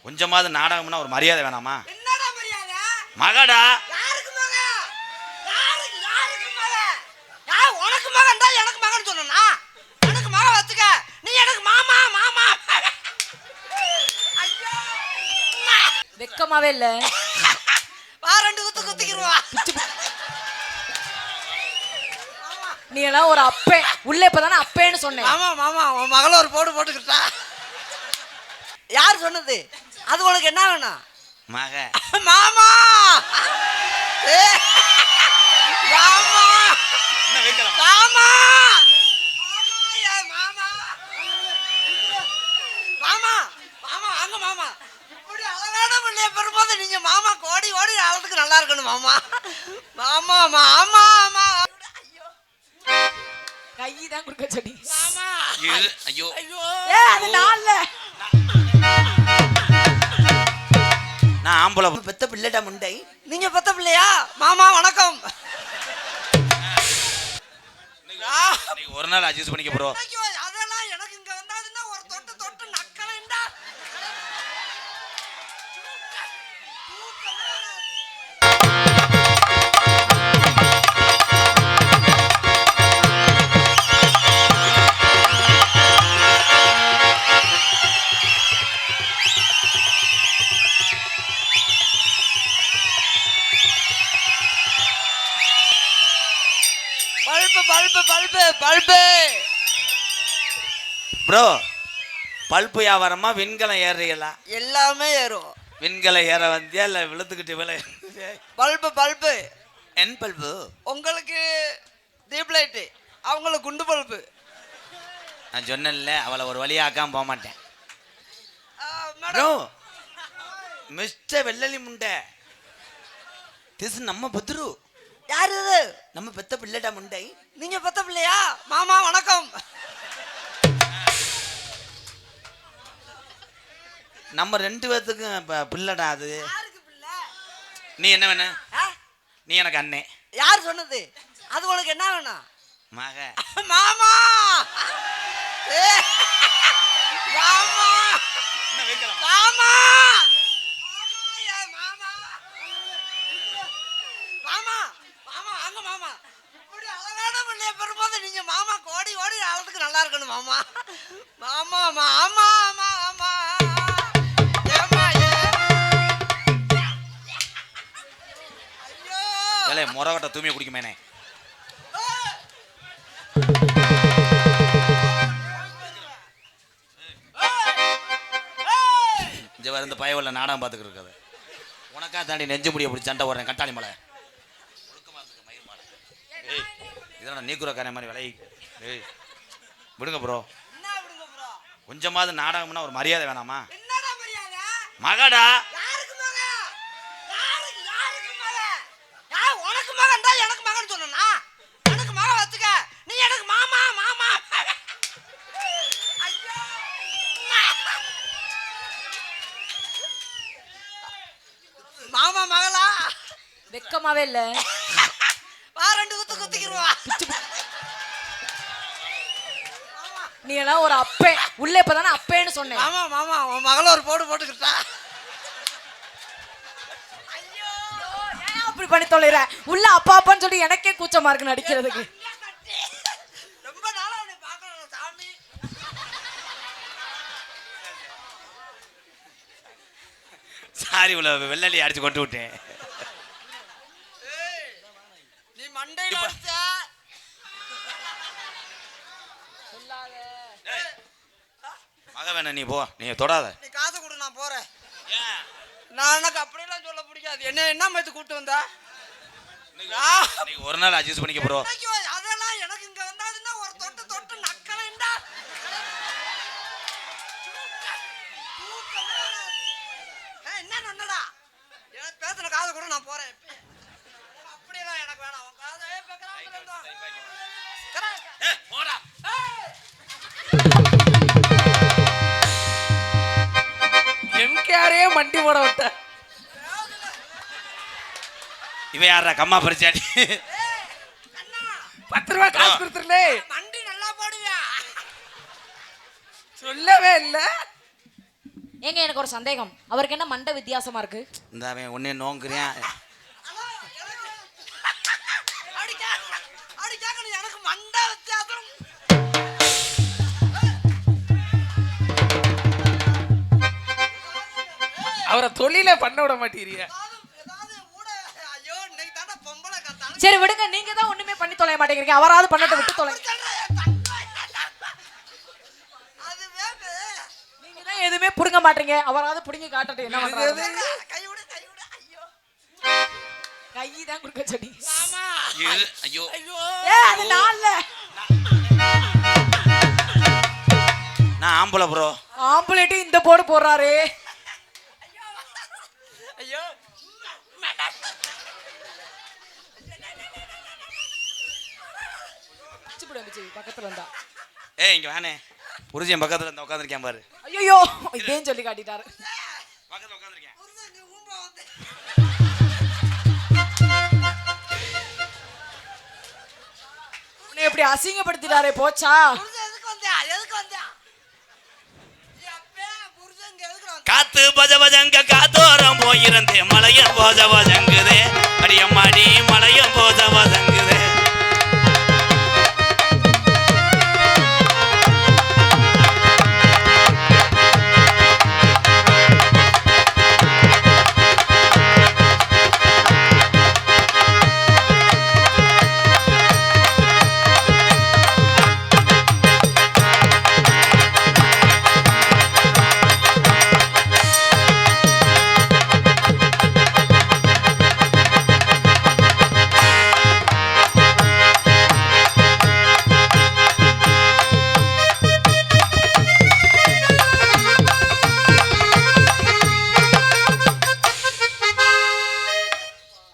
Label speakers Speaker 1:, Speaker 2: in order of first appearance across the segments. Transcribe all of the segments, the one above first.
Speaker 1: கொஞ்சமாவது நாடகம்னா ஒரு மரியாதை வேணாமா?
Speaker 2: என்னடா மரியாதை?
Speaker 1: மகடா.
Speaker 2: யாருக்கு மக? யாருக்கு மக? உனக்கு மகன்டா, எனக்கு மகன் சொன்னா? எனக்கு மக வச்சுக்க. நீ எனக்கு மாமா மாமா. ஐயோ.
Speaker 3: வெக்கமாவே இல்ல.
Speaker 2: வா ரெண்டு குத்திக்கிருவா.
Speaker 3: நீ எல்லாம் ஒரு அப்பே. உள்ள இப்பதானே அப்பேன்னு சொன்னேன்.
Speaker 2: மாமா மாமா உன் மகள ஒரு போட்டுக்கிட்டா. யார் சொன்னது? அது உனக்கு என்ன வேணும்?
Speaker 1: மக.
Speaker 2: மாமா. மாமா.
Speaker 1: என்ன வைக்கலாம்?
Speaker 2: மாமா. மாமா. மாமா. மாமா வாங்க மாமா. இப்படி அழகான பிள்ளைய பெறும்போது நீங்க மாமா கோடி ஓடி ஆளத்துக்கு நல்லா இருக்கணும் மாமா. மாமா மாமா மாமா. ஐயோ.
Speaker 3: கை தான் குடுக்க சொன்னீங்க.
Speaker 2: மாமா.
Speaker 1: ஐயோ.
Speaker 2: ஐயோ.
Speaker 3: அது நாள்ல.
Speaker 1: நான் ஆம்பளை பெத்த பிள்ளைடா முண்டை.
Speaker 2: நீங்க பெத்த பிள்ளையா? மாமா வணக்கம்.
Speaker 1: ஒரு நாள் அட்ஜஸ்ட் பண்ணிக்க ப்ரோ.
Speaker 2: அதெல்லாம் எனக்கு இங்க வந்தாதுன்னா ஒரு தொட்டு தொட்டு நக்கலண்டா. பல்பு
Speaker 1: ப்ரோ, பல்பு வியாபாரமா விண்கலம் ஏறுறீங்களா?
Speaker 2: எல்லாமே ஏறும்.
Speaker 1: விண்கலம் ஏற வந்தியா இல்ல விழுத்துக்கிட்டு விலை?
Speaker 2: பல்பு
Speaker 1: என் பல்பு.
Speaker 2: உங்களுக்கு டீப் லைட், அவங்களுக்கு குண்டு பல்பு.
Speaker 1: நான் சொன்னேன்ல அவளை ஒரு வழியாக்காம போக மாட்டேன். ப்ரோ, மிஸ்டர் வெள்ளலி முண்டை, திஸ் நம்ம பத்ரு.
Speaker 2: யாரு இது?
Speaker 1: நம்ம பெத்த பிள்ளைடா முண்டை.
Speaker 2: நீங்க பெத்த பிள்ளையா? மாமா வணக்கம்.
Speaker 1: நம்ம ரெண்டு பேத்துக்கும் பிள்ளைடா அது.
Speaker 2: யாருக்கு பிள்ளை?
Speaker 1: நீ என்ன வேண? நீ எனக்கு அண்ணே.
Speaker 2: யார் சொன்னது? அது உனக்கு என்ன வேணும்?
Speaker 1: மக.
Speaker 2: மாமா. மாமா.
Speaker 1: என்ன வைக்கலாம்?
Speaker 2: மாமா. மாமா மாமா வாங்க மாமா. இப்படி அழகான பிள்ளைய பெறும்போது நீங்க மாமா கோடி ஓடி ஆளத்துக்கு நல்லா இருக்கணும் மாமா. மாமா மாமா மாமா.
Speaker 1: ஏலே மொரகட்ட தூமியை குடிக்குமேனே. இங்க இந்த பயவல்ல நாடகம் பார்த்துக்கிட்டு இருக்காது. உனக்கா தாண்டி நெஞ்சு முடிய பிடிச்சி சண்டை போடுறேன் கட்டாளி மலை. இதெல்லாம் நீக்குறக்கான மாதிரி விலை. விடுங்க ப்ரோ. கொஞ்சமாவது நாடகம்னா ஒரு மரியாதை வேணாமா? மகடா.
Speaker 2: யாருக்கு மக? யாருக்கு மக? உனக்கு மகன்டா, எனக்கு மகன் சொன்னா? எனக்கு மக வச்சுக்க. நீ எனக்கு மாமா மாமா. ஐயோ. மாமா மகளா?
Speaker 3: வெக்கமாவே இல்ல.
Speaker 2: வா ரெண்டு குத்திக்கிருவா.
Speaker 3: நீ எல்லாம் ஒரு அப்பே. உள்ள இப்பதானே அப்பேன்னு சொன்னேன்.
Speaker 2: மாமா மாமா உன் மகள ஒரு போட்டுக்கிட்டா. ஐயோ.
Speaker 3: ஏன் அப்படி பண்ணி தொலைற? உள்ள அப்பா அப்பான்னு சொல்லி எனக்கே கூச்சமா இருக்கு நடிக்கிறதுக்கு.
Speaker 2: ரொம்ப நாளா உன்னை பார்க்கணும் சாமி.
Speaker 1: சாரி உள்ள வெள்ளலி அடிச்சு கொண்டு விட்டேன்.
Speaker 2: நீ மண்டையில அடிச்ச.
Speaker 1: மக வேணா நீ போ, நீ தொடாத.
Speaker 2: நீ காசு கொடு நான் போறேன். நான் எனக்கு அப்படியெல்லாம் சொல்ல பிடிக்காது. என்ன மேத்து கூட்டு வந்தா?
Speaker 1: நீ ஒரு நாள் அட்ஜஸ்ட் பண்ணிக்க ப்ரோ.
Speaker 2: அதெல்லாம் எனக்கு இங்க வந்தாதுன்னா ஒரு தொட்டு தொட்டு நக்கலண்டா. என்ன நன்னடா? எனக்கு பேசுன காசு கொடு நான் போறேன். அப்படியெல்லாம் எனக்கு வேணாம். உன் காசு
Speaker 1: போடா.
Speaker 3: எம்கேஆரே மண்டி போட விட்ட.
Speaker 1: இவன் யாரா கம்மா பறிச்சாடி?
Speaker 3: 10 ரூபாய் காசு கொடுத்துருலே.
Speaker 2: மண்டி நல்லா போடுவியா?
Speaker 3: சொல்லவே இல்ல. ஏங்க எனக்கு ஒரு சந்தேகம், அவருக்கு என்ன மண்டை வித்தியாசமா இருக்கு?
Speaker 1: இந்த அவன் உன்னே நோங்குறேன்.
Speaker 2: அப்படி கேட்கணும், எனக்கு மண்டை வித்தியாசம்.
Speaker 4: அவரை தொழிலே பண்ண விட மாட்டீங்க.
Speaker 2: ஐயோ இன்னைக்கு தானே பொம்பளை கத்தாலும்.
Speaker 3: சரி விடுங்க, நீங்க தான் ஒண்ணுமே பண்ணி தொலைய மாட்டேங்கிறீங்க. அவராவது பண்ணட்ட விட்டு தொலை.
Speaker 2: அது வேறு.
Speaker 3: நீங்க தான் எதுவுமே புடுங்க மாட்டீங்க. அவராவது புடுங்கி காட்டட்டும் என்ன பண்றாரு.
Speaker 2: கை விடு கை விடு. ஐயோ
Speaker 3: கை தான் கொடுக்க சொன்னீங்க.
Speaker 2: மாமா.
Speaker 1: ஐயோ
Speaker 2: ஐயோ
Speaker 3: அது நாள்ல
Speaker 1: நான் ஆம்பளை ப்ரோ.
Speaker 3: ஆம்புலேட்டு இந்த போடு போடுறாரு.
Speaker 2: ஐயோ
Speaker 3: பக்கத்துல இருந்தா.
Speaker 1: ஏய் இங்க வானே. புருஷன் பக்கத்துல இருந்து உட்கார்ந்திருக்கேன் பாரு.
Speaker 3: ஐயோ இதேன்னு சொல்லி காட்டிட்டாரு.
Speaker 1: பக்கத்துல உட்கார்ந்திருக்கேன்.
Speaker 2: புருஷங்க ஊம்பா வந்து.
Speaker 3: உன்னை எப்படி அசிங்கப்படுத்திட்டாரே போச்சா?
Speaker 2: புருஷன் எதுக்கு வந்தா? எதுக்கு வந்தா? எப்பே புருஷங்க எதுக்கு வந்தா?
Speaker 1: காத்து பஜ பஜங்க காத்தோரம் போயிருந்தே மலையும் போஜ பஜங்குதே அடியம்மாடி மலையும் போஜ பஜங்குதே.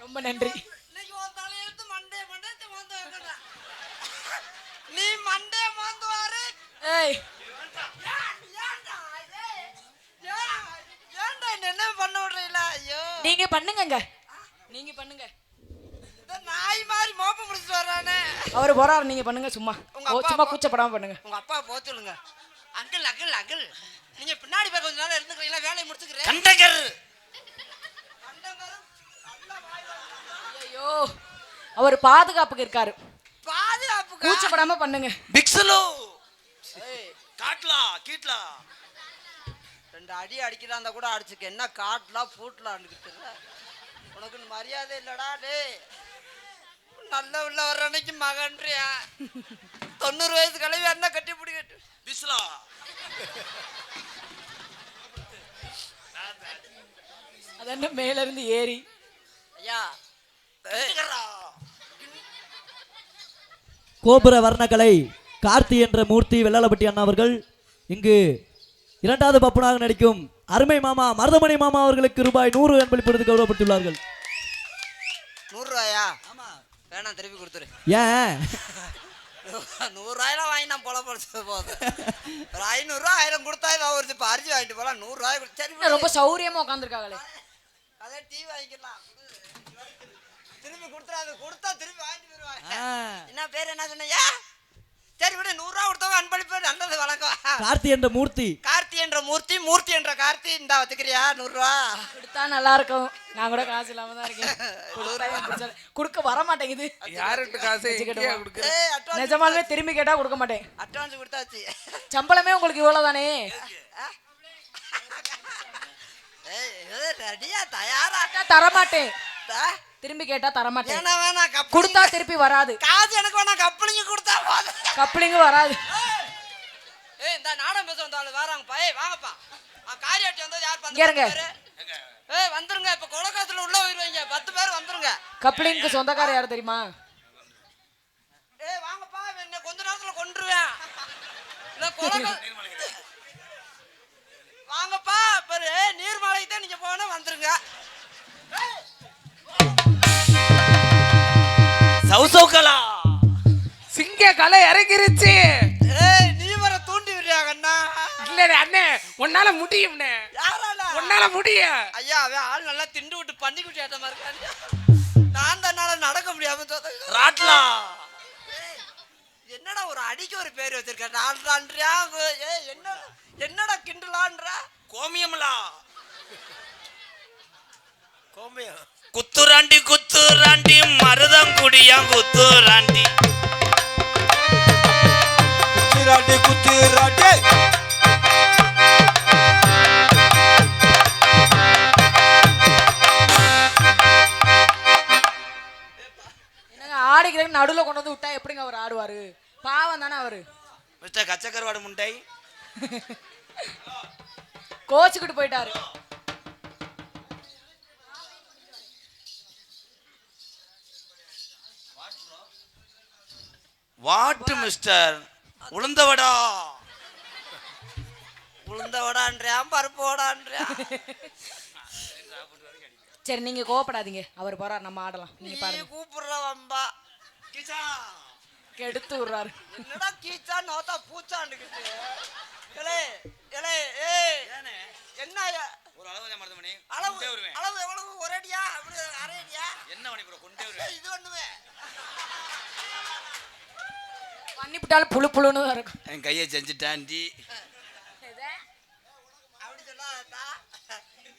Speaker 3: ரொம்ப நன்றி.
Speaker 2: இன்னைக்கு உன் தலையெழுத்து மண்டே மண்டே வந்து வைக்கடா. நீ மண்டே வந்து வாரு.
Speaker 3: ஏய்
Speaker 2: ஏன்டா என்ன பண்ண விடுறீங்களா? ஐயோ
Speaker 3: நீங்க பண்ணுங்கங்க, நீங்க பண்ணுங்க.
Speaker 2: இந்த நாய் மாதிரி மோப்பம் முடிச்சுட்டு வர்றானே.
Speaker 3: அவரு போறாரு, நீங்க பண்ணுங்க. சும்மா
Speaker 2: உங்க அப்பா
Speaker 3: சும்மா கூச்சப்படாம பண்ணுங்க.
Speaker 2: உங்க அப்பா போக சொல்லுங்க. அங்கிள் அங்கிள் அங்கிள் நீங்க பின்னாடி போய் கொஞ்ச நேரம் இருந்துக்கிறீங்களா? வேலையை முடிச்சுக்கிறேன்.
Speaker 1: கண்டகர்
Speaker 3: ஐயோ அவர் பாதுகாப்புக்கு இருக்காரு.
Speaker 2: பாதுகாப்புக்கா?
Speaker 3: கூச்சப்படாம பண்ணுங்க.
Speaker 1: பிக்ஸலோ
Speaker 2: ஏய்,
Speaker 1: காட்லா கீட்லா.
Speaker 2: ரெண்டு அடி அடிக்கிறாந்தா கூட அடிச்சுக்க. என்ன காட்டலாம் பூட்டலான்னு தெரியல. உனக்கு மரியாதை இல்லடா. டேய் நல்ல உள்ள வர்ற அன்னைக்கு மகன்றியா 90 வயசு கழிவு என்ன கட்டி பிடிக்கட்டு.
Speaker 1: பிஸ்லா
Speaker 3: அது என்ன மேல இருந்து ஏறி.
Speaker 2: ஐயா ஏய்,
Speaker 5: கோபுர வர்ணக்கலை கார்த்தி என்ற மூர்த்தி வெள்ளாளப்பட்டி அண்ணா அவர்கள் இங்கு இரண்டாவது பப்புனாக நடிக்கும் அருமை மாமா மருதமணி மாமா அவர்களுக்கு ரூபாய் 100 அன்பளிப்பு கௌரவப்பட்டுள்ளார்கள்.
Speaker 2: 100 ரூபாயா? வேணாம் திருப்பி கொடுத்துரு.
Speaker 5: ஏன்
Speaker 2: 100 ரூபாயெல்லாம் வாங்கி நான் பொல பொழைச்சது போகுது. ஒரு 500 ரூபா 1000 கொடுத்தா நான் ஒரு இப்போ அரிசி வாங்கிட்டு போகலாம். 100 ரூபாய் சரி
Speaker 3: ரொம்ப சௌரியமா உட்காந்துருக்காங்களே.
Speaker 2: அதே டீ வாங்கிக்கலாம். திருப்பி கொடுத்துறாது. கொடுத்தா திருப்பி வாங்கிட்டு போயிருவாங்க. என்ன பேர் என்ன சொன்னையா? சரி விட 100 ரூபா கொடுத்தவங்க அன்பளிப்பு நல்லது வணக்கம்.
Speaker 5: கார்த்தி என்ற மூர்த்தி.
Speaker 2: கார்த்தி என்ற மூர்த்தி, மூர்த்தி என்ற கார்த்தி. இந்த வச்சுக்கிறியா 100 ரூபா?
Speaker 3: கொடுத்தா நல்லா இருக்கும். நான் கூட காசு இல்லாம தான் இருக்கேன். கொடுக்க வர மாட்டேங்குது.
Speaker 4: யாருட்டு காசு எங்கேயா கொடுக்குற?
Speaker 2: ஏய் அட்வான்ஸ்
Speaker 3: நிஜமாலுமே திரும்பி கேட்டா கொடுக்க மாட்டேன்.
Speaker 2: அட்வான்ஸ் கொடுத்தாச்சு.
Speaker 3: சம்பளமே உங்களுக்கு இவ்வளவுதானே?
Speaker 2: ஏய் ரெடியா தயாரா?
Speaker 3: தர மாட்டேன். திரும்பி கேட்டா தர மாட்டேன்.
Speaker 2: வேணா வேணா கப்
Speaker 3: கொடுத்தா திருப்பி வராது.
Speaker 2: காசு எனக்கு வேணா கப்பலிங்க கொடுத்தா போதும்.
Speaker 3: கப்ளிங் வராது.
Speaker 2: ஏய் இந்த நாடகம் பேச வந்தாலும் வராங்கப்பா. ஏய் வாங்கப்பா. காரியாட்டி வந்தது யார்
Speaker 3: இங்க இருங்க.
Speaker 2: பண்றாங்க? ஏய் வந்துருங்க. இப்ப கொலகாத்துல உள்ள போயிருவீங்க. 10 பேர் வந்துருங்க.
Speaker 3: கப்ளிங்க்கு சொந்தக்காரர் யாரு தெரியுமா?
Speaker 2: ஏய் வாங்கப்பா. என்ன கொஞ்ச நேரத்துல கொன்றுவேன். இல்ல கொலகா வாங்கப்பா. பாரு நீர்மலைக்கு தான் நீங்க போனா வந்துருங்க.
Speaker 1: சௌசௌகலா
Speaker 4: சிங்க கலை இறங்கிருச்சு.
Speaker 2: ஏய் நீ வர தூண்டி விடுறியா கண்ணா?
Speaker 4: இல்ல அண்ணே உன்னால முடியும்னே.
Speaker 2: யாரால?
Speaker 4: உன்னால முடியும்.
Speaker 2: ஐயா அவன் ஆள் நல்லா திண்டு விட்டு பண்ணி குட்டி ஆட்ட மாதிரி இருக்காரு. நான் தன்னால நடக்க முடியாம
Speaker 1: ராட்லா.
Speaker 2: என்னடா ஒரு அடிக்கு ஒரு பேர் வச்சிருக்க? நான்றியா? ஏய் என்னடா கிண்டலான்றா?
Speaker 1: கோமியம்லா
Speaker 2: கோம்பையம்
Speaker 1: குத்துராண்டி மருதங்குடியா குத்துராண்டி
Speaker 6: குத்துராண்டி
Speaker 3: என்னங்க ஆடிக்கிறதுக்கு நடுவுல கொண்டு வந்து விட்டா எப்படிங்க அவர் ஆடுவாரு? பாவம் தானே அவரு.
Speaker 1: மிஸ்டர் கச்சக்கருவாடு முண்டை
Speaker 3: கோச்சுக்கிட்டு போயிட்டாரு.
Speaker 1: வாட் மிஸ்டர் உளுந்தவடா
Speaker 2: உளுந்த வடான்றியான் பருப்பு வடான்றியான்.
Speaker 3: சரி நீங்க கோவப்படாதீங்க, அவர் போறார், நம்ம ஆடலாம். நீங்க
Speaker 2: நீ
Speaker 3: பாருங்க.
Speaker 2: கூப்பிடுற வம்பா
Speaker 3: கெடுத்து விடுறாரு.
Speaker 2: என்னடா கீச்சா நோத்தா பூச்சாண்டுக்கிட்டு. ஏலே ஏலே ஏய் என்ன
Speaker 1: ஒரு அளவு மருதமணி
Speaker 2: அளவு
Speaker 1: கொண்டே வருவேன்.
Speaker 2: அளவு எவ்வளவு? ஒரு அடியா அப்படி அரை அடியா?
Speaker 1: என்ன பண்ணி கூட கொண்டே வருவேன்.
Speaker 2: இது ஒண்ணுமே
Speaker 3: பண்ணிவிட்டாலும் புழு புழுன்னு தான் இருக்கும்.
Speaker 1: என் கையை செஞ்சுட்டாண்டி
Speaker 2: அப்படி சொல்லாதா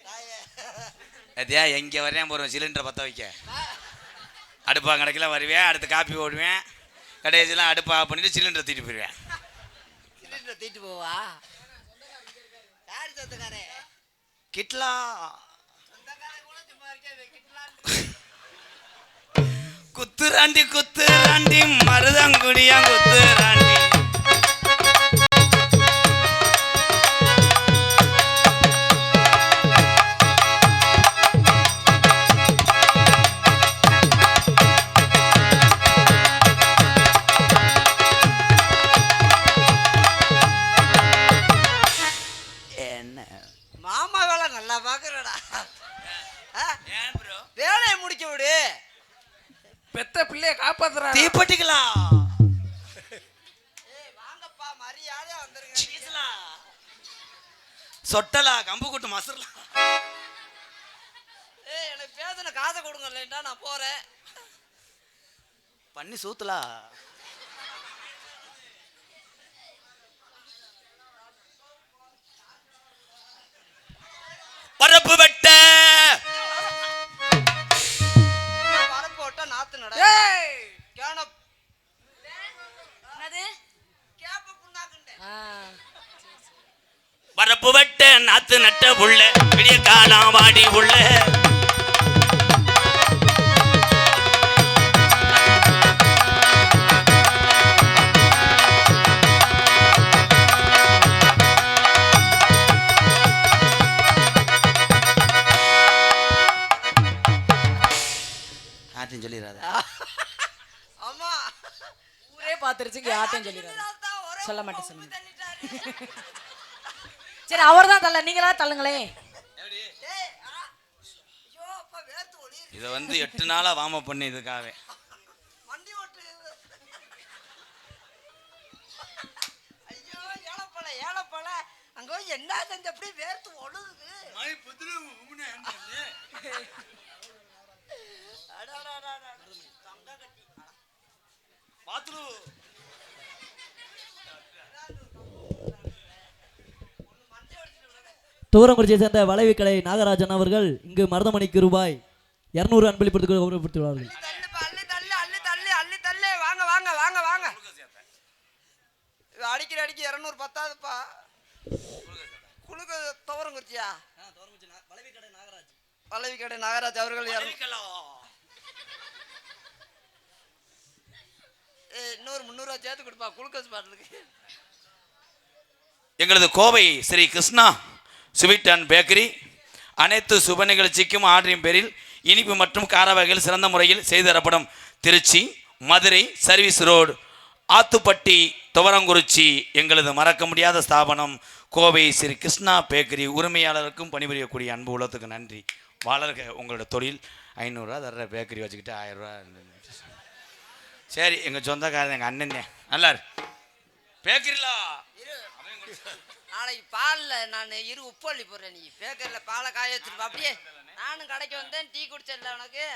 Speaker 2: தாயே.
Speaker 1: அதையா எங்க வரேன் போறேன் சிலிண்டரை பற்ற வைக்க அடுப்பா கணக்கில் வருவேன், அடுத்து காப்பி ஓடுவேன், கடைசியெல்லாம் அடுப்பா பண்ணிட்டு சிலிண்டரை தூக்கிட்டு போயிடுவேன்.
Speaker 2: சிலிண்டரை தூக்கிட்டு போவா? யாரு சொந்தக்காரே?
Speaker 1: கிட்லா
Speaker 2: சொந்தக்காரன் கூட சும்மா இருக்கே கிட்டலாம்.
Speaker 1: குத்துராண்டி மருதங்குடியா குத்துராண்டி என்ன
Speaker 2: மாமா வேலை நல்லா பாக்குறடா.
Speaker 1: ஏன் ப்ரோ
Speaker 2: வேலையை முடிக்க விடு.
Speaker 4: பெத்த பிள்ளைய காப்பாத்துறான்.
Speaker 1: தீப்பெட்டிகளா
Speaker 2: ஏய் வாங்கப்பா மரியாதையா வந்துருங்க.
Speaker 1: சொட்டலா கம்பு கூட்டு மசரலாம்.
Speaker 2: ஏய் எனக்கு பேசுன காசை கொடுங்க, இல்லைண்டா நான் போறேன்.
Speaker 1: பண்ணி சூத்தலா பரப்பு வெட்ட
Speaker 2: வரப்பு விட்டா நாத்து நட.
Speaker 4: ஏய்
Speaker 2: கேன
Speaker 3: என்னது?
Speaker 2: கேப்ப புண்ணாக்குண்டே.
Speaker 1: பரப்பு வெட்ட நாத்து நட்ட புள்ள விடிய காலம் வாடி உள்ள ஆட்டின்னு சொல்லிடாத.
Speaker 2: ஆமா
Speaker 3: ஊரே பாத்துருச்சு, இங்க யார்ட்டையும் சொல்லிடுறாரு. சொல்ல மாட்டேன், சொல்ல மாட்டேன். சரி அவர் தான் தள்ள, நீங்களா தள்ளுங்களே.
Speaker 1: இதை வந்து 8 நாளா வாம பண்ணி இதுக்காகவே
Speaker 2: வண்டி ஓட்டு. ஐயோ ஏழப்பழ ஏழப்பழ அங்க போய் என்ன செஞ்ச அப்படியே வேர்த்து ஒழுகுது. தங்க கட்டி
Speaker 5: துவரங்குறிச்சியை சேர்ந்த வளைவுக்கலை நாகராஜன் அவர்கள் இங்கு மருதமணிக்கு ரூபாய் 200 அன்பளிப்பதற்கு கௌரவப்படுத்தியுள்ளார்கள்.
Speaker 2: அள்ளி தள்ளு அள்ளி தள்ளு அள்ளி தள்ளு. வாங்க வாங்க வாங்க வாங்க. அடிக்கிற 200 பத்தாதுப்பா. குழுக்க துவரங்குறிச்சியா? வளைவுக்கடை நாகராஜ் அவர்கள் இன்னொரு 300 சேர்த்து கொடுப்பா குளுக்கோஸ் பாட்டிலுக்கு.
Speaker 1: எங்களது Kovai Sri Krishna sweet and bakery அனைத்து சுப நிகழ்ச்சிக்கும் ஆர்டரின் பேரில் இனிப்பு மற்றும் கார வகைகள் சிறந்த முறையில் செய்து தரப்படும். திருச்சி, மதுரை சர்வீஸ் ரோடு, ஆத்துப்பட்டி, துவரங்குறிச்சி எங்களது மறக்க முடியாத ஸ்தாபனம் கோவை ஸ்ரீ கிருஷ்ணா பேக்கரி. உரிமையாளருக்கும் பணிபுரியக்கூடிய அன்பு உள்ளத்துக்கு நன்றி. வளர்க உங்களோட தொழில். 500 ரூபா தர்ற பேக்கரி வச்சுக்கிட்டு 1000 ரூபா. சரி எங்கள் சொந்தக்காரன் எங்கள் அண்ணன் நல்லா பேக்கரிலா
Speaker 2: நாளைக்கு பாலில் நான் உப்பு அள்ளி போடுறேன். நீ பேக்கரியில் பாலை காய வச்சிருப்பா. அப்படியே நானும் கடைக்கு வந்தேன், டீ குடிச்சல உனக்கு.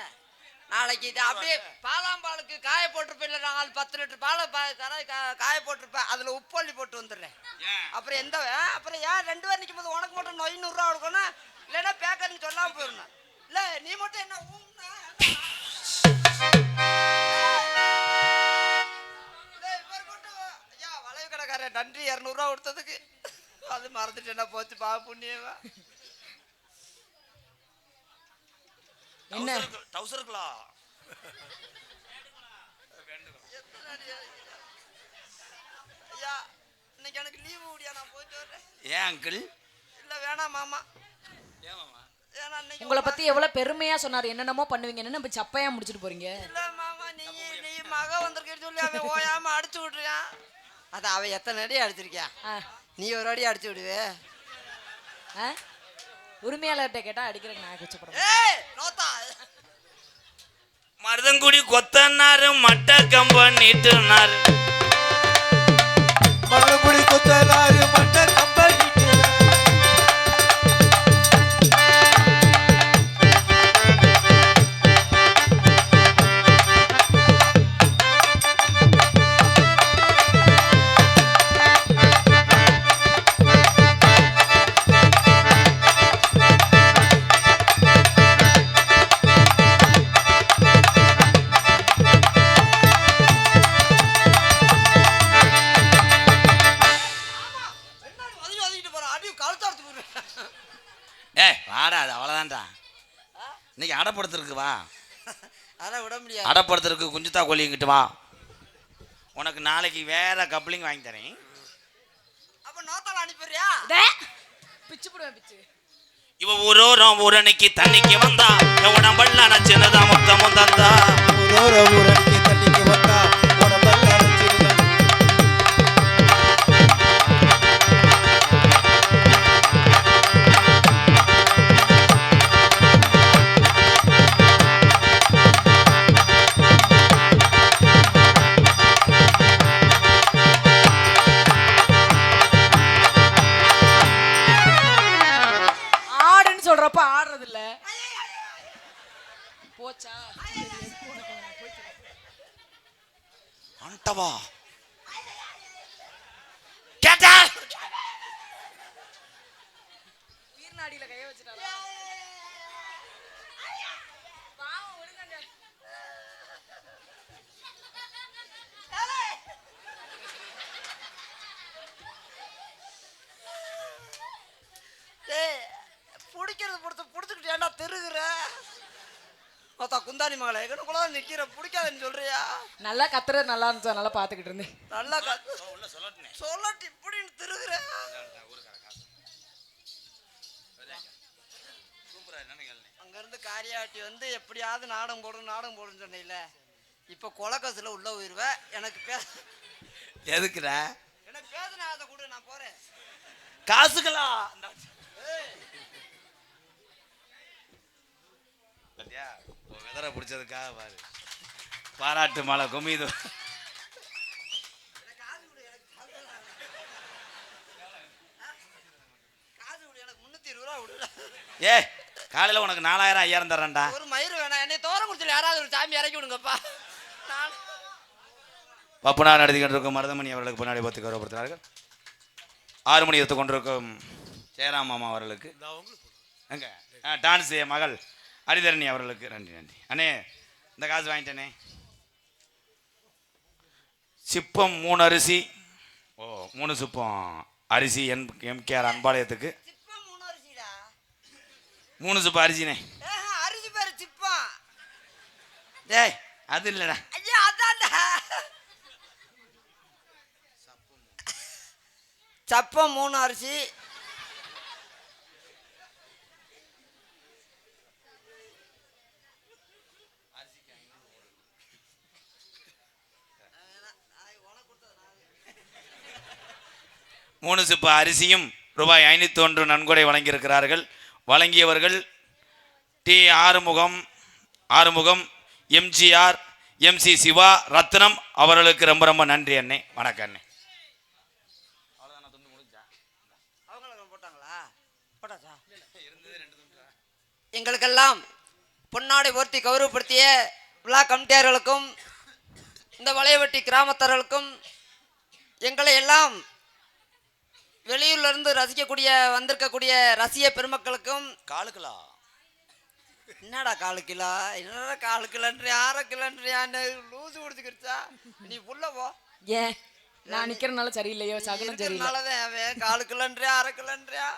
Speaker 2: நாளைக்கு இது அப்படியே பாலாம்பாலுக்கு காய போட்டிருப்பேன் நாங்கள் 10 லிட்டர் பாலை காய போட்டிருப்பேன் அதில் உப்பள்ளி போட்டு வந்துடுறேன். அப்புறம் அப்புறம் ஏன் 2 பேர் நிற்கும் போது உனக்கு மட்டும் 500 கொடுக்கணும், இல்லைன்னா பேக்கர்னு சொல்லாமல் போயிடணும். இல்லை நீ மட்டும் என்ன ஐயா வளைவு கடைக்காரன் நன்றி 200 கொடுத்ததுக்கு அது மறந்துட்டு என்ன போச்சு பா புண்ணியவா.
Speaker 3: என்ன
Speaker 1: டவுசருக்குலா
Speaker 2: ஐயா இன்னைக்கு எனக்கு லீவு விடியா, நான் போயிட்டு வரேன்.
Speaker 1: ஏன் அங்கிள்?
Speaker 2: இல்லை வேணாம் மாமா.
Speaker 1: ஏன் மாமா?
Speaker 2: ஏன்னா இன்னைக்கு
Speaker 3: உங்களை பத்தி எவ்வளவு பெருமையா சொன்னாரு, என்னென்னமோ பண்ணுவீங்க, என்ன இப்ப சப்பையா முடிச்சிட்டு போறீங்க.
Speaker 2: இல்லை மாமா நீ மக வந்திருக்கேன்னு சொல்லி அவன் ஓயாம அடிச்சு விட்டுருக்கான். அது அவன் எத்தனை அடி அடிச்சிருக்கியா, நீ ஒரு அடி அடிச்சு விடுவே.
Speaker 3: உரிமையாளர்கிட்ட கேட்டா அடிக்கிறேன் நான் கூச்சப்படுறேன்.
Speaker 2: ஏய் நோத்தா
Speaker 1: மருதங்குடி கொத்தனாரு மட்ட கம்ப நீட்டுனாரு,
Speaker 6: மறுபடி கொத்தனாரு மட்ட கம்ப நீட்டுனாரு.
Speaker 1: வாடா அது அவ்வளோதான்டா. இன்னைக்கு அடப்படுத்துருக்கு வா,
Speaker 2: அதான் விட முடியாது.
Speaker 1: அடப்படுத்துருக்கு குஞ்சுத்தா கொல்லிங்கிட்டு வா, உனக்கு நாளைக்கு வேற கப்ளிங் வாங்கி தரேன்.
Speaker 2: அப்ப நோத்தால அனுப்பிடுறியா?
Speaker 3: பிச்சு போடுவேன் பிச்சு.
Speaker 1: இவ ஊரோரம் ஊரணிக்கு தண்ணிக்கு வந்தா உடம்பல்ல நச்சுனதா மொத்தமும் தந்தா,
Speaker 6: ஊரணிக்கு தண்ணிக்கு வந்தா உடம்பல்ல நச்சுனதா.
Speaker 3: சொல்றப்ப ஆடுறது இல்ல போச்சா
Speaker 1: அண்டவா கேட்டா
Speaker 3: உயிர் நாடியில கைய வச்சிட்டாளா பாவம் விடுங்க.
Speaker 2: பிடிக்கிறது பிடிச்சிக்கிட்டு ஏன்டா தெருகுற மொத்தா குந்தாணி மகளை எங்கனுக்குள்ள நிக்கிற பிடிக்காதுன்னு சொல்றியா?
Speaker 3: நல்லா கத்துறது நல்லா இருந்துச்சு, நல்லா பாத்துக்கிட்டு இருந்தேன்.
Speaker 2: நல்லா சொல்லட்டு இப்படின்னு திருகுற. அங்க இருந்து காரியாட்டி வந்து எப்படியாவது நாடகம் போடுன்னு சொன்னீல, இப்ப கொலக்கசுல உள்ள உயிர்வ எனக்கு
Speaker 1: எதுக்குடா?
Speaker 2: எனக்கு பேசுன அதை கொடு, நான் போறேன்.
Speaker 1: காசுகளா வெதரை பிடிச்சதுக்காக பாரு, பாராட்டு மழை குமிது. ஏ காலையில உனக்கு 4000 5000 தரேன்டா.
Speaker 2: ஒரு மயிறு வேணாம், என்னை தோரம் குடிச்சல யாராவது ஒரு சாமி இறக்கி விடுங்கப்பா.
Speaker 1: பப்புனா நடத்திக்கிட்டு இருக்கும் மருதமணி அவர்களுக்கு பின்னாடி பார்த்து கௌரவப்படுத்தினார்கள். 6 மணி எடுத்து கொண்டிருக்கும் ஜெயராம் மாமா அவர்களுக்கு எங்க டான்ஸ் மகள் ஹரிதரணி அவர்களுக்கு நன்றி நன்றி. அண்ணே இந்த காசு வாங்கிட்டேனே. சிப்பம் 3 அரிசி, 3 சிப்பம் அரிசி எம்கேஆர் அன்பாலயத்துக்கு 3 சிப்பம் அரிசினே.
Speaker 2: அரிசி பேரு சிப்பா.
Speaker 1: டேய் அது இல்லடா.
Speaker 2: ஐயா அதான்டா. சப்பம் 3 அரிசி,
Speaker 1: மூணு சிப்ப அரிசியும் ரூபாய் 501 நன்கொடை வழங்கியிருக்கிறார்கள். வழங்கியவர்கள் டி ஆறுமுகம் எம்ஜிஆர் எம்சி சிவா ரத்னம் அவர்களுக்கு ரொம்ப ரொம்ப நன்றி அண்ணே. வணக்கம் அண்ணே.
Speaker 2: எங்களுக்கெல்லாம் பொன்னாடை போர்த்தி கௌரவப்படுத்திய விழா கமிட்டியார்களுக்கும் இந்த வளையவட்டி கிராமத்தார்களுக்கும் எங்களை எல்லாம் வெளியூர்ல இருந்து வந்திருக்கக்கூடிய ரசிக பெருமக்களுக்கும்
Speaker 1: காலுங்களா
Speaker 2: என்னடா 4 கிலோ என்னடா 4 கிலோன்றியா 6 கிலோன்றியான்னு லூசு குடிச்சுக்கிடுச்சா நீ உள்ள போ.
Speaker 3: ஏன் நான் நிக்கிறனால சரியில்லையோ சகுனம் சரியில்லை.
Speaker 2: இருக்கிறனாலதான் அவன் 4 கிலோன்றியா 6 கிலோன்றியா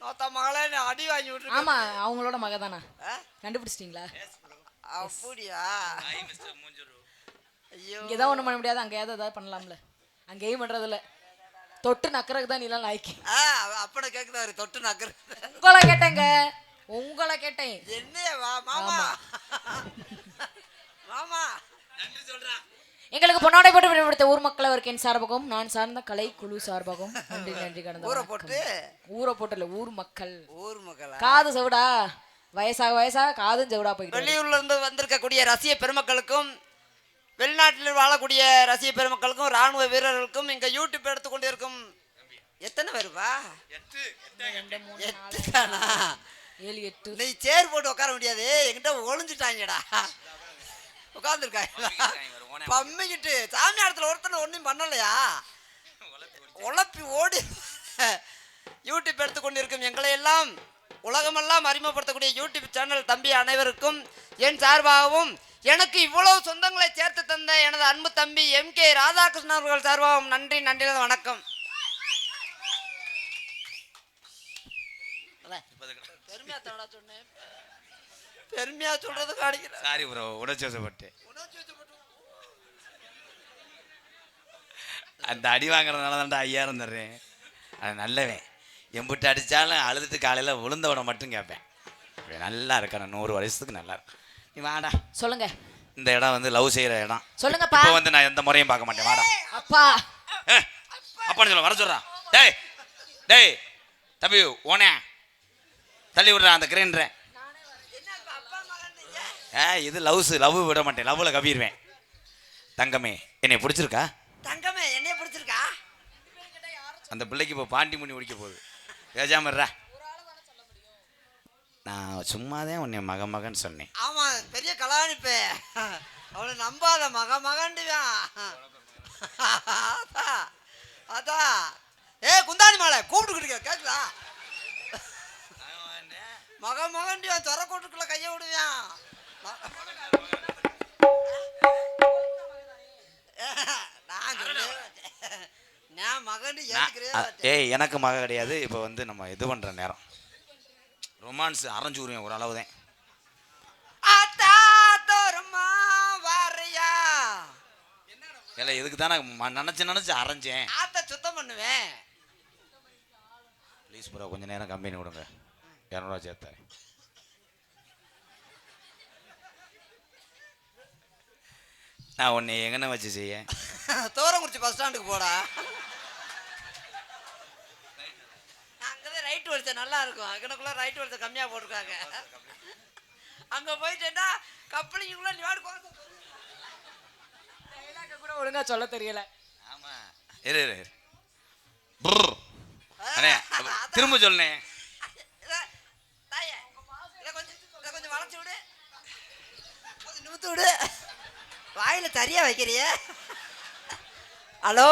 Speaker 2: நோத்த மகளே நீ அடி வாங்கி விட்டுருக்க.
Speaker 3: ஆமா அவங்களோட மக தானா கண்டுபிடிச்சிட்டீங்களா?
Speaker 2: அப்படியா? ஐயோ
Speaker 3: இங்க ஏதாவது ஒண்ணும் பண்ண முடியாது, அங்க ஏதாவது பண்ணலாம்ல. அங்கேயும் பண்றதில்ல, தொட்டு நக்கறதுக்கு தான் நீலாம் லாய்க்கு.
Speaker 2: அப்பட கேக்குதாரு தொட்டு நக்கற.
Speaker 3: உங்களை கேட்டேன்
Speaker 2: என்னைய வா மாமா மாமா
Speaker 3: எங்களுக்கு பொன்னாடை போட்டு விடுபடுத்த ஊர் மக்கள் அவருக்கு என் சார்பாகவும் நான் சார்ந்த கலை குழு சார்பாகவும் நன்றி நன்றி. கடந்த
Speaker 2: ஊரை போட்டு
Speaker 3: ஊரை போட்டுல ஊர் மக்கள்
Speaker 2: மக்களா
Speaker 3: காது செவிடா வயசாக காதும் செவிடா போயிட்டு
Speaker 2: வெளியூர்ல இருந்து வந்திருக்கக்கூடிய ரசிக பெருமக்களுக்கும் வெளிநாட்டில் வாழக்கூடிய ரசிக பெருமக்களுக்கும் ராணுவ வீரர்களுக்கும் இங்க யூடியூப் எடுத்துக்கொண்டு இருக்கும் எத்தனை பேருப்பா? 7 8 நீ சேர் போட்டு உட்கார முடியாது, என்கிட்ட ஒளிஞ்சுட்டாங்கடா உட்காந்துருக்காங்க பம்மிக்கிட்டு. சாமியாரத்தில் ஒருத்தனை ஒன்றும் பண்ணலையா? உழப்பி ஓடி யூடியூப் எடுத்துக்கொண்டிருக்கும் எங்களை எல்லாம் உலகமெல்லாம் அறிமுகப்படுத்தக்கூடிய யூடியூப் சேனல் தம்பி அனைவருக்கும் என் சார்பாகவும் எனக்கு இவ்வளவு சொந்தங்களை சேர்த்து தந்த எனது அன்பு தம்பி MK ராதாகிருஷ்ணன் அவர்கள் சார்பாகவும் நன்றி நன்றி வணக்கம். பெருமையா சொல்றது காணிக்கிறேன்.
Speaker 1: சாரி ப்ரோ, உணர்ச்சிவசப்பட்டு அந்த அடி வாங்குறதுனால தான்டா 5000 தர்றேன். அது நல்லவன், எம்பிட்டு அடித்தாலும் அழுதுட்டு காலையில் விழுந்த விட மட்டும் கேட்பேன். நல்லா இருக்கா, 100 வருஷத்துக்கு நல்லா இருக்கு. நீ வாடா.
Speaker 3: சொல்லுங்க.
Speaker 1: இந்த இடம் வந்து லவ் செய்கிற இடம்.
Speaker 3: சொல்லுங்கப்பா.
Speaker 1: இப்போ வந்து நான் எந்த முறையும் பார்க்க மாட்டேன். வாடா.
Speaker 3: அப்பா
Speaker 1: அப்பான்னு சொல்ல வர சொல்கிறான். டேய் டேய் தம்பி ஓனே தள்ளி விடுறா அந்த கிரைண்டரை. இது லவ் விட மாட்டேன், லவ்வில் கவிடுவேன். தங்கமே என்னை பிடிச்சிருக்கா?
Speaker 2: தங்கமே என்னைய பிடிச்சிருக்கா?
Speaker 1: அந்த பிள்ளைக்கு இப்போ பாண்டி முனி முடிக்க போகுது, பேசாமறா. நான் சும்மாதான் உன்னை மகன்னு சொன்னேன்.
Speaker 2: ஆமா பெரிய கலாணிப்பே, அவளை நம்பாத மகன்டுவான். அதான் குந்தாணி மாலை கூப்பிட்டுக்கிட்டு கேட்குதா? மகன்டிவான் சொர கூட்டுக்குள்ள கைய விடுவான். நான் மகன்
Speaker 1: எனக்கு மக கிடையாது. இப்போ வந்து நம்ம இது பண்ற நேரம், ரொமான்ஸ் அரைஞ்சு விடுவேன் ஒரு அளவு தான். இல்லை இதுக்கு தானே நினச்சி அரைஞ்சேன்.
Speaker 2: சுத்தம் பண்ணுவேன்.
Speaker 1: ப்ளீஸ் ப்ரோ கொஞ்சம் நேரம் கம்பெனி விடுங்க, 200 ரூபா சேர்த்தாரு. நான் உன்னை எங்கன வச்சு செய்ய?
Speaker 2: தோரங்குறிச்சி பஸ் ஸ்டாண்டுக்கு போடா, அங்கதான் ரைட் வலிச்ச நல்லா இருக்கும். எனக்குள்ள ரைட் வலிச்ச கம்மியா போட்டிருக்காங்க. அங்க போயிட்டேன்னா கப்பலிங்குள்ள நீ வாடு
Speaker 3: கூட ஒழுங்கா சொல்ல தெரியல.
Speaker 1: ஆமா இரு அண்ணே திரும்ப சொல்லேன்.
Speaker 2: கொஞ்சம் வளைச்சு விடு, கொஞ்சம் நிமித்து விடு, வாயில சரியா வைக்கிறிய. ஹலோ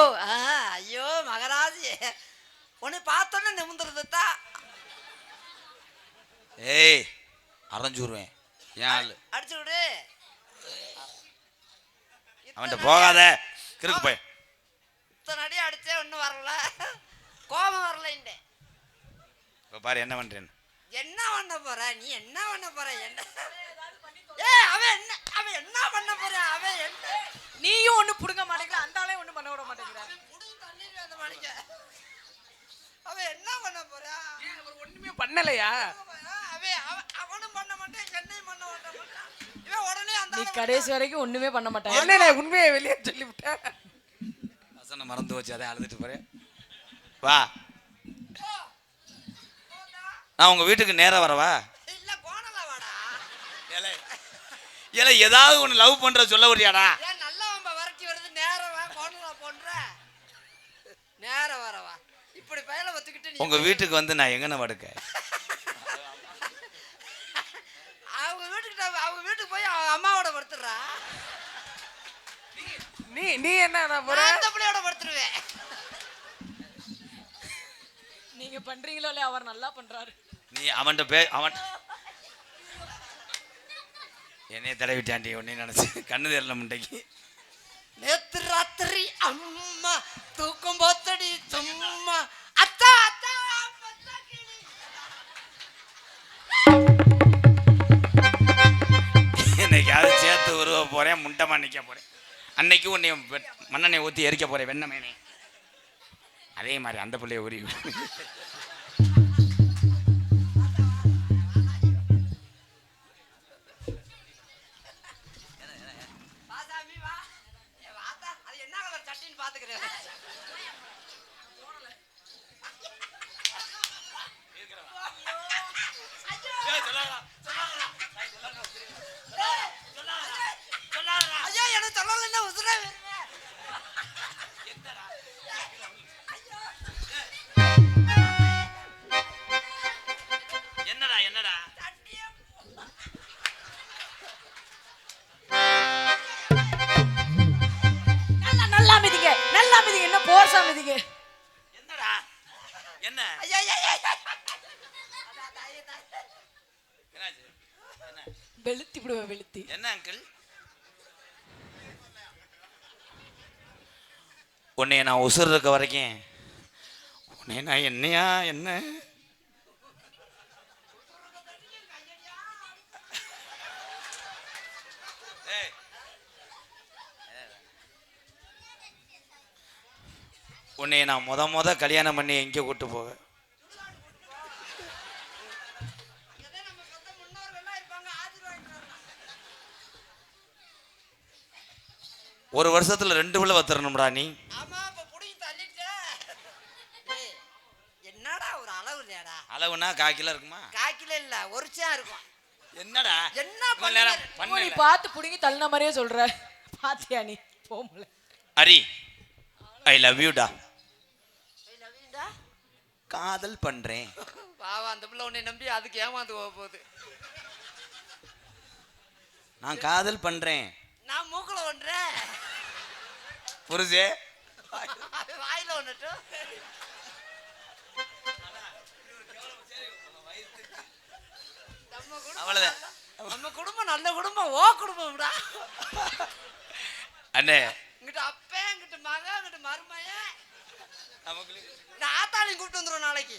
Speaker 2: ஐயோ மகராஜி உன்னை பார்த்தோன்னே நிமிந்துருதுட்டா.
Speaker 1: ஏய் அரைஞ்சுருவேன், ஏன் ஆளு
Speaker 2: அடிச்சு விடு.
Speaker 1: அவன்கிட்ட போகாத கிறுக்கு போய்.
Speaker 2: இத்தனை அடி அடிச்சே ஒன்றும் வரல, கோபம் வரல.
Speaker 1: இப்போ பாரு என்ன பண்றேன்னு.
Speaker 2: என்ன பண்ண போற நீ? என்ன பண்ண போற? என்ன அவன் என்ன பண்ண போற? அவன் என்ன?
Speaker 3: நீயும் ஒண்ணு புடுங்க மாட்டேங்கிற, அந்த ஆளே ஒண்ணு பண்ண விட மாட்டேங்கிற.
Speaker 2: அவன் என்ன பண்ண போறா?
Speaker 4: ஒண்ணுமே பண்ணலையா?
Speaker 2: அவனும் பண்ண மாட்டேன், என்னையும் பண்ண மாட்டான். இவன் உடனே
Speaker 3: நீ கடைசி வரைக்கும் ஒண்ணுமே பண்ண மாட்டான்.
Speaker 4: என்ன உண்மையை வெளியே சொல்லிவிட்டேன்.
Speaker 1: வசன மறந்து வச்சு அதை அழுதுட்டு போறேன். வா நான் உங்க வீட்டுக்கு நேரம் வரவா?
Speaker 2: இல்ல கோணல வாடா.
Speaker 1: ஏல ஏதாவது ஒன்று லவ் பண்ற சொல்ல வரியாடா?
Speaker 2: ஏன் நல்லவன் வரட்டி வருது, நேரம் வா கோணல போன்ற நேரம் வரவா? இப்படி பயல வச்சுக்கிட்டு
Speaker 1: உங்க வீட்டுக்கு வந்து நான் எங்கன வடுக்க?
Speaker 2: அவங்க வீட்டுக்கு வீட்டுக்கு போய் அவன் அம்மாவோட படுத்துடுறா.
Speaker 4: நீ நீ என்ன போற?
Speaker 2: நான் அந்த பிள்ளையோட படுத்துருவேன்.
Speaker 3: நீங்க பண்றீங்களோ இல்லையா, அவர் நல்லா பண்றாரு.
Speaker 1: நீ அவன் என்னைய தடவிட்டாண்டி உன்னை நினைச்சு கண்ணு தெரியல முண்டைக்கு.
Speaker 2: நேத்து ராத்திரி அம்மா தூக்கம் போத்தடி சும்மா அத்தா அத்தா பத்தா கிளி.
Speaker 1: என்னைக்காவது சேர்த்து உருவ போறேன், முண்டமா நிக்க போறேன். அன்னைக்கு உன்னை மண்ணெண்ணெய் ஊற்றி எரிக்க போறேன் வெண்ணமேனே. அதே மாதிரி அந்த பிள்ளைய உரி.
Speaker 2: வாசாமி வா. ஏ வாத்தா, அது என்ன கலர் சட்டின்னு பாத்துக்கிறேன். ஐயா எனக்கு சொல்லலன்னா உசுரே வருவேன்.
Speaker 1: என்னடா என்னடா
Speaker 3: நல்லா மிதிங்க, நல்லா மிதிங்க, என்ன போர்ஸா மிதிங்க.
Speaker 1: என்னடா என்ன
Speaker 2: ஐயா ஐயா ஐயா.
Speaker 1: என்னாச்சு? என்ன
Speaker 3: வெளுத்தி விடுவேன், வெளுத்தி.
Speaker 1: என்ன அங்கிள்? உன்னைய நான் உசுர் இருக்க வரைக்கும் உன்னைய நான் என்னையா என்ன உன்னைய நான் முத கல்யாணம் பண்ணி எங்கே கூட்டு போக? ஒரு வருஷத்துல 2 பிள்ளை வத்துறணும்டா நீ.
Speaker 2: ஆமா இப்ப புடிங்கி தள்ளிட்ட. ஏய் என்னடா ஒரு அளவு இல்லையாடா?
Speaker 1: அளவுனா 1/4 கிலோ இருக்குமா?
Speaker 2: 1/4 கிலோ இல்ல, ஒருச்சா இருக்கும்.
Speaker 1: என்னடா
Speaker 2: என்ன
Speaker 1: இவ்வளவு நேரம்
Speaker 3: நீ
Speaker 1: பண்ணல.
Speaker 3: பார்த்து புடுங்கி தள்ளின மாதிரியே சொல்ற. பாத்தியா நீ போமல.
Speaker 1: ஹரி ஐ லவ் யூ டா.
Speaker 2: ஐ லவ் யூ டா.
Speaker 1: காதல் பண்றேன்.
Speaker 2: பாவா அந்த பிள்ளை உன்னை நம்பி அதுக்கு ஏமாந்து போக போகுது.
Speaker 1: நான் காதல் பண்றேன்.
Speaker 2: நான் மூக்குல ஒன்றேன்.
Speaker 1: புரிஞ்சே?
Speaker 2: வாயில ஒண்ணட்டு.
Speaker 1: அவ்வளவுதான்.
Speaker 2: நம்ம குடும்பம் நல்ல குடும்பம், ஓ குடும்பம்டா.
Speaker 1: அண்ணே
Speaker 2: இங்கிட்ட அப்பே, இங்கிட்ட மகன், இங்கிட்ட மருமையன். நான் ஆத்தாளையும் கூப்பிட்டு வந்துடும் நாளைக்கு.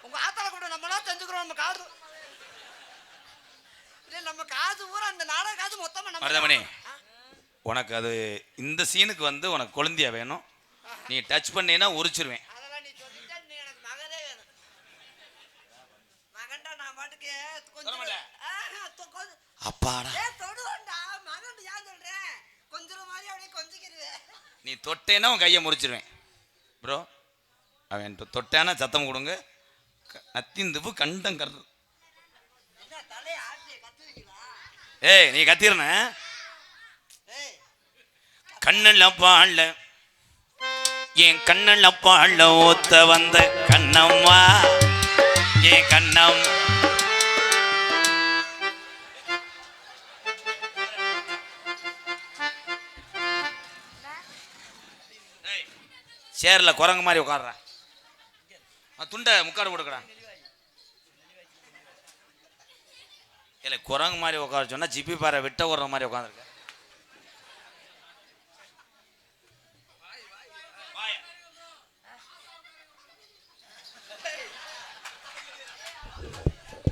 Speaker 2: உங்க ஆத்தாளை கூப்பிட்டு நம்மளாம் செஞ்சுக்கிறோம். நம்ம காது இல்ல, நம்ம காது ஊரா அந்த நாடக காது மொத்தமா நம்ம.
Speaker 1: மருதமணி, உனக்கு அது இந்த சீனுக்கு வந்து உனக்கு குழந்தையா வேணும். நீ டச் பண்ணீன்னா உரிச்சிருவேன்.
Speaker 2: அதெல்லாம் நீ சொல்லிட்டா, நீ எனக்கு மகனே வேணும். மகன்டா நான் பாட்டுக்கு கொஞ்சம்
Speaker 1: அப்பாடா.
Speaker 2: தொடுவோண்டா. மகன் ஏன் சொல்றேன், கொஞ்சம் மாதிரி அப்படியே கொஞ்சிக்கிறேன்.
Speaker 1: நீ தொட்டேன்னா உன் கையை முறிச்சிருவேன் ப்ரோ. அவன் தொட்டானா சத்தம் கொடுங்க. நத்திந்துப்பு கண்டம் கர்.
Speaker 2: என்ன தலையை ஆட்டி கத்துறீங்களா?
Speaker 1: ஏய் நீ கத்திரன
Speaker 2: ஏய்
Speaker 1: கண்ணுல பாழ என் கண்ணுல பாழ ஊத்த வந்த கண்ணம்மா என் கண்ணம். சேர்ல குரங்கு மாதிரி உட்காடுறா. துண்டை முக்காடு கொடுக்கடா. இல்லை குரங்கு மாதிரி உட்கார சொன்னா ஜிப்பி பாறை விட்ட ஓடுற மாதிரி உட்காந்துருக்க.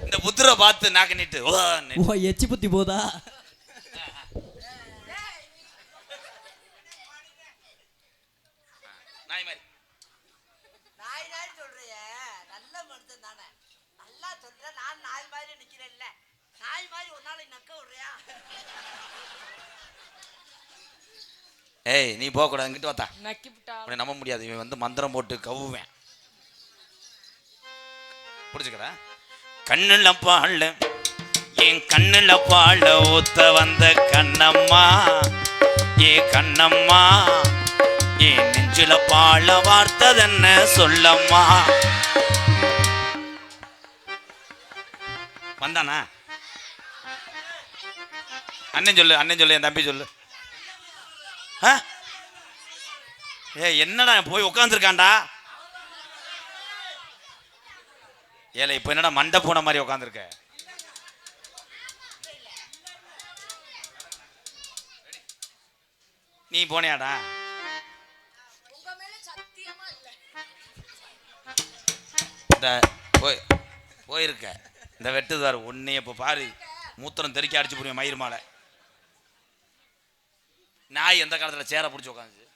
Speaker 1: இந்த புத்திர பார்த்து நாக்கு நீட்டு.
Speaker 5: ஓ எச்சி புத்தி போதா?
Speaker 1: நாய் மாதிரி
Speaker 2: நாய் நாய் சொல்றிய, நல்ல மனுஷன் தானே. நல்லா சொல்ற, நான் நாய் மாதிரி நிக்கிறேன்ல. நாய் மாதிரி ஒரு நாளைக்கு நக்க விடுறியா?
Speaker 1: ஏய் நீ போக கூடாது, இங்கிட்டு வாத்தா.
Speaker 3: நக்கி விட்டா
Speaker 1: உன்னை நம்ப முடியாது. இவன் வந்து மந்திரம் போட்டு கவுவேன். புரிச்சுக்கடா. கண்ணுல பாழ என் கண்ணுல பாழ ஊத்த வந்த கண்ணம்மா ஏ கண்ணம்மா என் நெஞ்சில பாழ வார்த்ததென்ன சொல்லம்மா. வந்தானா? அண்ணன் சொல்லு, அண்ணன் சொல்லு, என் தம்பி சொல்லு. ஆ? என்னடா போய் உட்காந்துருக்கான்டா. ஏல இப்ப என்னடா மண்டை போன மாதிரி உட்காந்துருக்க? நீ போனியாடா? போயிருக்க. இந்த வெட்டுதார் உன்னை இப்ப பாரு, மூத்திரம் தெறிக்க அடிச்சு போடுவேன் மயிர் மாலை. நாய் எந்த காலத்துல சேர பிடிச்சி உட்காந்து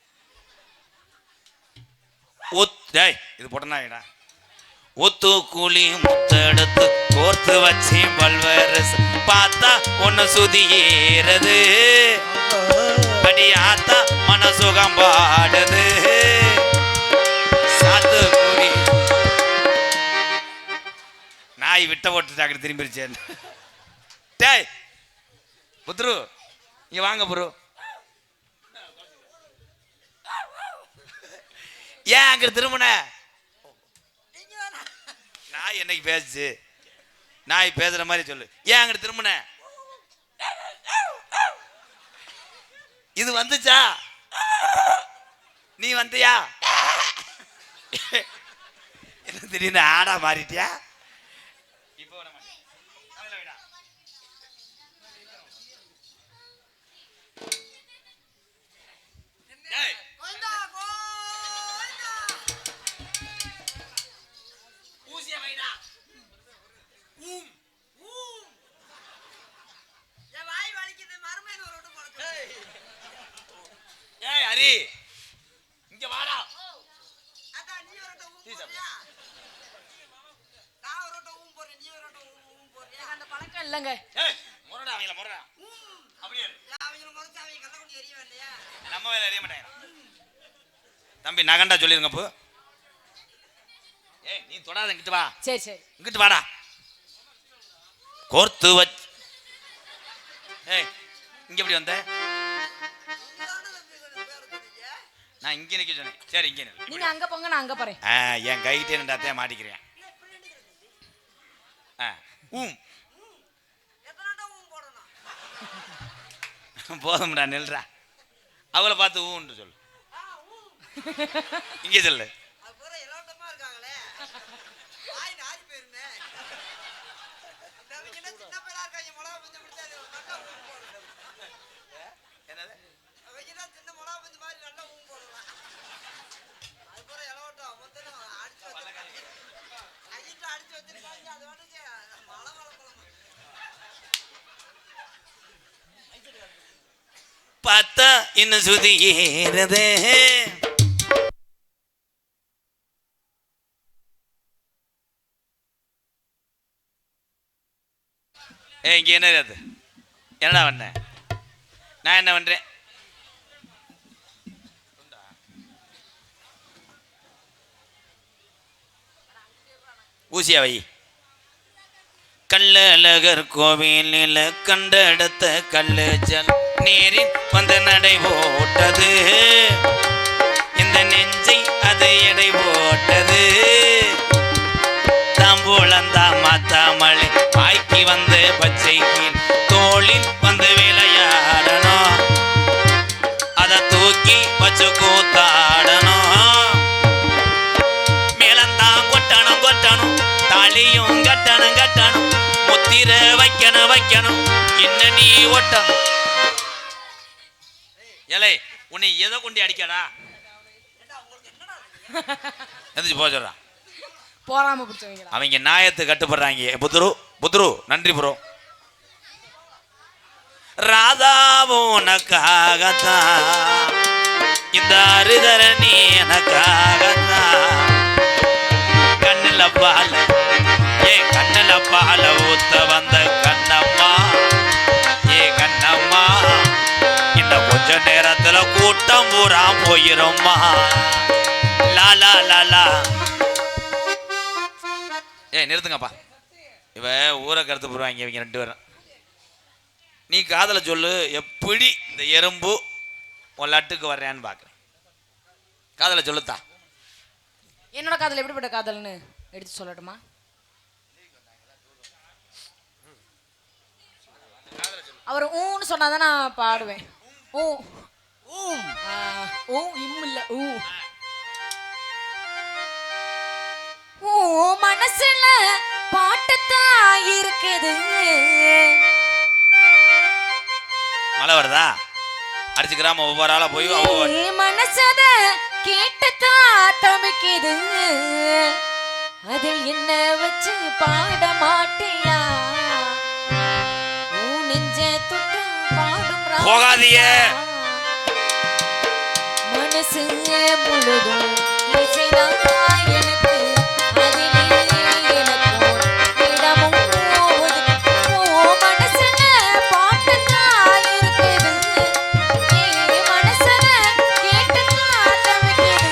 Speaker 1: இது போட்டா ஒத்து கூலி முத்தெடுத்து கோர்த்து வச்சு பல்வேறு பார்த்தா ஒன்னு சுதி ஏறது அடியாத்தா மனசுகம் பாடுது சாத்து கூலி. நாய் விட்ட போட்டு திரும்பிருச்சேன். டேய் புத்ரு இங்க வாங்க ப்ரோ. ஏன் அங்க திரும்பின? நாய் என்னைக்கு பேசுச்சு? நாய் பேசுற மாதிரி சொல்லு. ஏன் அங்க திரும்பின? இது வந்துச்சா? நீ வந்தியா? என்ன திடீர்னு ஆடா மாறிட்டியா? இப்போ ஹரி இங்க வாடா.
Speaker 3: அந்த பழக்கம் இல்லைங்க.
Speaker 1: முறடா அவங்கள முறடா. அப்படியே நம்ம வேலை அறிய மாட்டேன். தம்பி நகண்டா சொல்லிருங்க போ. ஏய் நீ தொடாத, இங்கிட்டு வா.
Speaker 3: சரி சரி
Speaker 1: இங்கிட்டு வாடா. கோர்த்து வச்சு ஏய் இங்க எப்படி வந்த? நான் இங்க நிக்க சொன்னேன். சரி இங்க நில்லு.
Speaker 3: நீங்க அங்க போங்க, நான் அங்க போறேன்.
Speaker 1: என் கைட்டே ரெண்டாத்தையும் மாட்டிக்கிறேன். போதும்டா நில்றா. அவளை பார்த்து ஊன்று சொல்லு. இங்கே சொல்லு. பார்த்தா இன்னும் சுதி ஏறது. இங்க என்ன அது? என்னடா பண்ண? நான் என்ன பண்றேன்? ஊசியா வை. கள்ளழகர் கோவிலில் கண்டெடுத்த கல்லு ஜல் நீரில் வந்து நடை போட்டது. இந்த நெஞ்சை அது எடை போட்டது. தாம்பூலந்தா மாத்தாமலை பாய்க்கு வந்து பச்சை கீழ் தோளில் வந்து விளையாடணும். அதை தூக்கி வச்சு கூத்தாடணும். மேலந்தான் கொட்டணும் கொட்டணும், தாலியும் கட்டணும் கட்டணும், முத்திர வைக்கணும் வைக்கணும், இன்னும் நீ ஒட்டணும். ஏலே உன்னை எதை கொண்டு அடிக்கடா? எந்திரிச்சு போக சொல்றான்.
Speaker 3: போறாம பிடிச்சவங்க
Speaker 1: அவங்க நியாயத்து கட்டுப்படுறாங்க. புத்ரு புத்ரு நன்றி ப்ரோ. ராதாவும் உனக்காகத்தான், இந்த அரிதரணி எனக்காகத்தான். கண்ணில பால கண்ணில பால ஊத்த வந்த கண்ணம்மா, கண்ணம்மா இன்னும் கொஞ்ச நேரத்துல கூட்டம் பூரா போயிரும்மா. லாலா லாலா. நிறுத்துங்கப்பா. இவ ஊரை கருத்து போடுவாங்க இவங்க ரெண்டு பேரும். நீ காதல சொல்லு, எப்படி இந்த எறும்பு உன் லட்டுக்கு வர்றேன்னு பாக்குறேன். காதல சொல்லுத்தா.
Speaker 3: என்னோட காதல் எப்படிப்பட்ட காதல்னு எடுத்து சொல்லட்டுமா? அவர் ஊன்னு ஊன்னு சொன்னாதான் நான் பாடுவேன். ஊ
Speaker 2: ஊம்
Speaker 3: ஊ இம் இல்ல ஊ. ஊ மனசுல பாட்டுத்தான் இருக்குது.
Speaker 1: மழை வருதா? அடிச்சுக்கிறாம ஒவ்வொரு ஆளா போய்
Speaker 3: மனசத கேட்டுத்தான் தவிக்குது. அதில் என்ன வச்சு பாட மாட்டியா? ஊ நெஞ்ச தொட்டு பாடும் ராகம்.
Speaker 1: போகாதீங்க.
Speaker 3: மனசு முழுதும் இசைதான் எனக்கு. அதிலே எனக்கும் இடமும் ஒதுக்கு. ஓ மனசுல பாட்டுத்தான் இருக்குது. ஏ மனசத கேட்டுத்தான் தவிக்குது.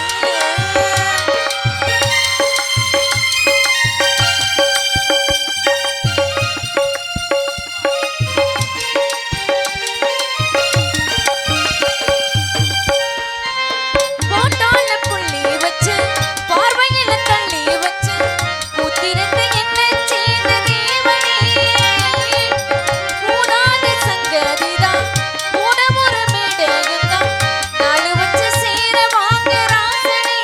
Speaker 3: போட்டோல புள்ளி வச்சு பார்வையில தள்ளி வச்சு பூத்திருந்து என்ன செய்த தேவனே. கூடாத சங்கதிதான் கூட ஒரு மேடையும்தான் நாலு வச்சு சேர வாங்க ராசனே.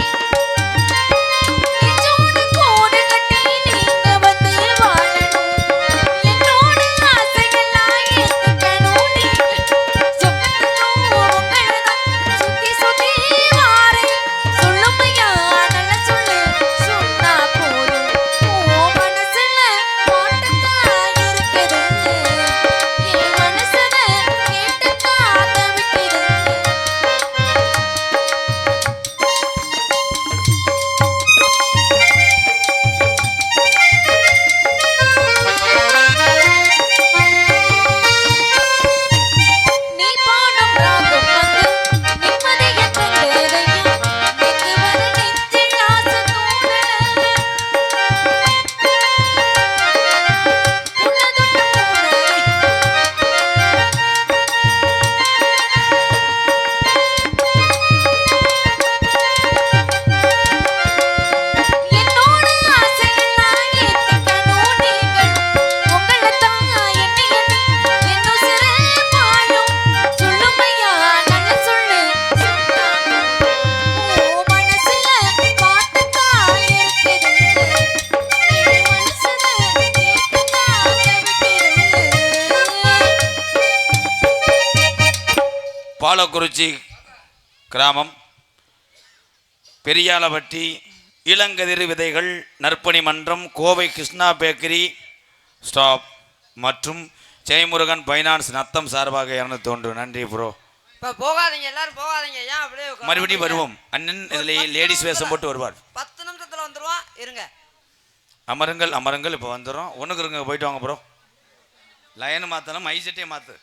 Speaker 3: நெஞ்சோடு கோடு கட்டி நீங்க வந்து வாழணும். என்னோட ஆசையெல்லாம் ஏத்துக்கணும். நீங்க சொக்கத்துக்கும் உங்களதான் சுத்தி சுத்தி வாரேன். சொல்லுமையா நல்ல சொல்லு சொன்னா போதும். ஓ மனசுல பாட்டுத்தான் இருக்குது. என் மனசத கேட்டுத்தான் தவிக்குது. நீ பாடும் ராகம் வந்து நிம்மதிய தந்ததையா. நேத்து வர நெஞ்சில் ஆசை தூண்டல. உன்னை தொட்டு போனேன். என்னோட ஆசையெல்லாம் ஏத்துக்கணும். நீங்கள் உங்களைத்தான் என்னை என்னும் சிறு மாயம். சொல்லுமையா நல்ல சொல்லு சொன்னா ஓ மனசுல பாட்டுத்தான் இருக்குது. என் மனசுல கேட்டுத்தான் தவிக்குது.
Speaker 1: பாலக்குறிச்சி கிராமம் பெரியாலப்பட்டி இளங்கதிர் விதைகள் நற்பணி மன்றம் கோவை கிருஷ்ணா பேக்கரி ஸ்டாப் மற்றும் ஜெயமுருகன் ஃபைனான்ஸ் நத்தம் சார்பாக 201. நன்றி ப்ரோ.
Speaker 2: இப்ப போகாதீங்க, எல்லாரும் போகாதீங்க. ஏன் அப்படியே உட்கார்ந்து
Speaker 1: மறுபடியும் வருவோம். அண்ணன் இதில் லேடிஸ் வேஷம் போட்டு வருவார்.
Speaker 2: 10 நிமிஷத்துல வந்துருவான். இருங்க.
Speaker 1: அமருங்கள் அமருங்கள். இப்போ வந்துடும். ஒன்றுக்கு இருங்க, போயிட்டு வாங்க ப்ரோ. லைன் மாற்றணும், மைசெட்டே மாற்று.